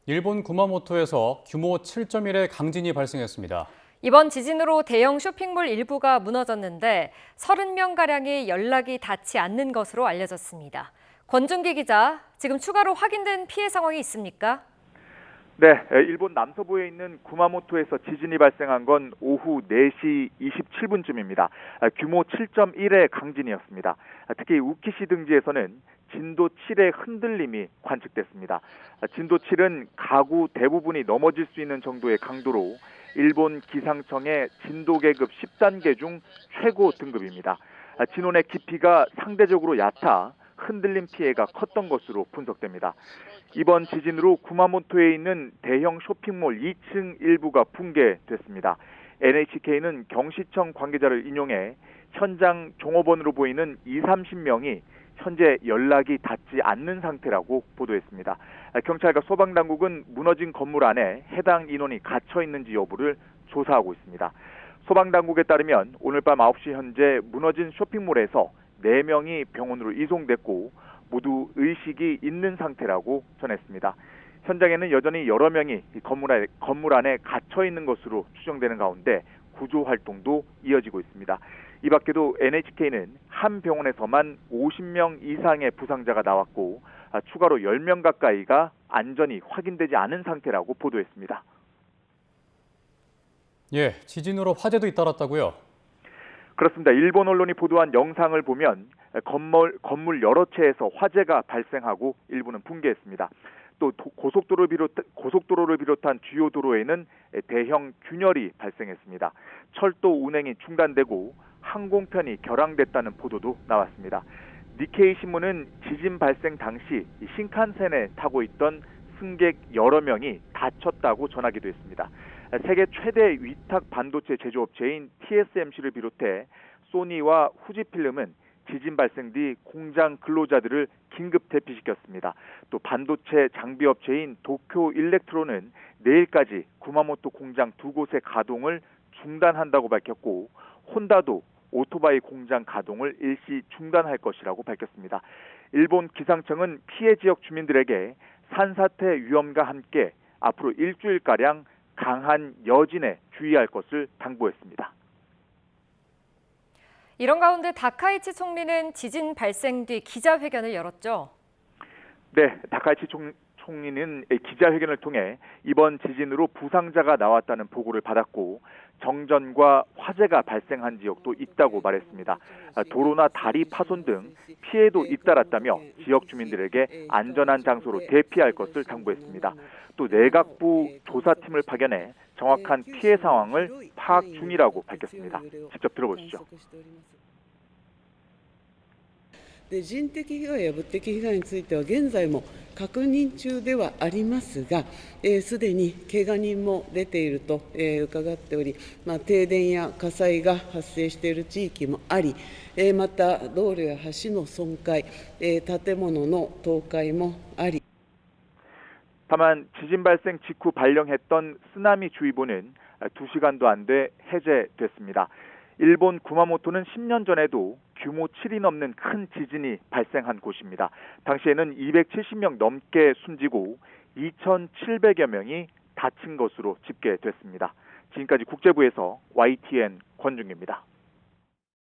일본 구마모토에서 규모 7.1의 강진이 발생했습니다. 이번 지진으로 대형 쇼핑몰 일부가 무너졌는데 30명가량이 연락이 닿지 않는 것으로 알려졌습니다. 권준기 기자, 지금 추가로 확인된 피해 상황이 있습니까? 네, 일본 남서부에 있는 구마모토에서 지진이 발생한 건 오후 4시 27분쯤입니다. 규모 7.1의 강진이었습니다. 특히 우키시 등지에서는 진도 7의 흔들림이 관측됐습니다. 진도 7은 가구 대부분이 넘어질 수 있는 정도의 강도로 일본 기상청의 진도 계급 10단계 중 최고 등급입니다. 진원의 깊이가 상대적으로 얕아 흔들림 피해가 컸던 것으로 분석됩니다. 이번 지진으로 구마모토에 있는 대형 쇼핑몰 2층 일부가 붕괴됐습니다. NHK는 경시청 관계자를 인용해 현장 종업원으로 보이는 20-30명이 현재 연락이 닿지 않는 상태라고 보도했습니다. 경찰과 소방당국은 무너진 건물 안에 해당 인원이 갇혀 있는지 여부를 조사하고 있습니다. 소방당국에 따르면 오늘 밤 9시 현재 무너진 쇼핑몰에서 4명이 병원으로 이송됐고 모두 의식이 있는 상태라고 전했습니다. 현장에는 여전히 여러 명이 건물 안에 갇혀 있는 것으로 추정되는 가운데 구조 활동도 이어지고 있습니다. 이 밖에도 NHK는 한 병원에서만 50명 이상의 부상자가 나왔고 추가로 10명 가까이가 안전이 확인되지 않은 상태라고 보도했습니다. 예, 지진으로 화재도 잇따랐다고요? 그렇습니다. 일본 언론이 보도한 영상을 보면 건물 여러 채에서 화재가 발생하고 일부는 붕괴했습니다. 또 고속도로를 비롯한 주요 도로에는 대형 균열이 발생했습니다. 철도 운행이 중단되고 항공편이 결항됐다는 보도도 나왔습니다. 니케이 신문은 지진 발생 당시 신칸센에 타고 있던 승객 여러 명이 다쳤다고 전하기도 했습니다. 세계 최대 위탁 반도체 제조업체인 TSMC를 비롯해 소니와 후지필름은 지진 발생 뒤 공장 근로자들을 긴급 대피시켰습니다. 또 반도체 장비업체인 도쿄 일렉트론은 내일까지 구마모토 공장 2곳의 가동을 중단한다고 밝혔고 혼다도 오토바이 공장 가동을 일시 중단할 것이라고 밝혔습니다. 일본 기상청은 피해 지역 주민들에게 산사태 위험과 함께 앞으로 일주일가량 강한 여진에 주의할 것을 당부했습니다. 이런 가운데 다카이치 총리는 지진 발생 뒤 기자회견을 열었죠. 네, 다카이치 총리는 기자회견을 통해 이번 지진으로 부상자가 나왔다는 보고를 받았고 정전과 화재가 발생한 지역도 있다고 말했습니다. 도로나 다리 파손 등 피해도 잇따랐다며 지역 주민들에게 안전한 장소로 대피할 것을 당부했습니다. 또 내각부 조사팀을 파견해 정확한 피해 상황을 파악 중이라고 밝혔습니다. 직접 들어보시죠. 人的被害や物的被害については現在も確認中ではありますが、すでに怪我人も出ていると、伺っており、停電や火災が発生している地域もあり、また道路や橋の損壊、建物の倒壊もあり。 다만 지진 발생 직후 발령했던 쓰나미 주의보는 2시간도 안 돼 해제됐습니다. 일본 구마모토는 10년 전에도 규모 7이 넘는 큰 지진이 발생한 곳입니다. 당시에는 270명 넘게 숨지고 2,700여 명이 다친 것으로 집계됐습니다. 지금까지 국제부에서 YTN 권중기입니다.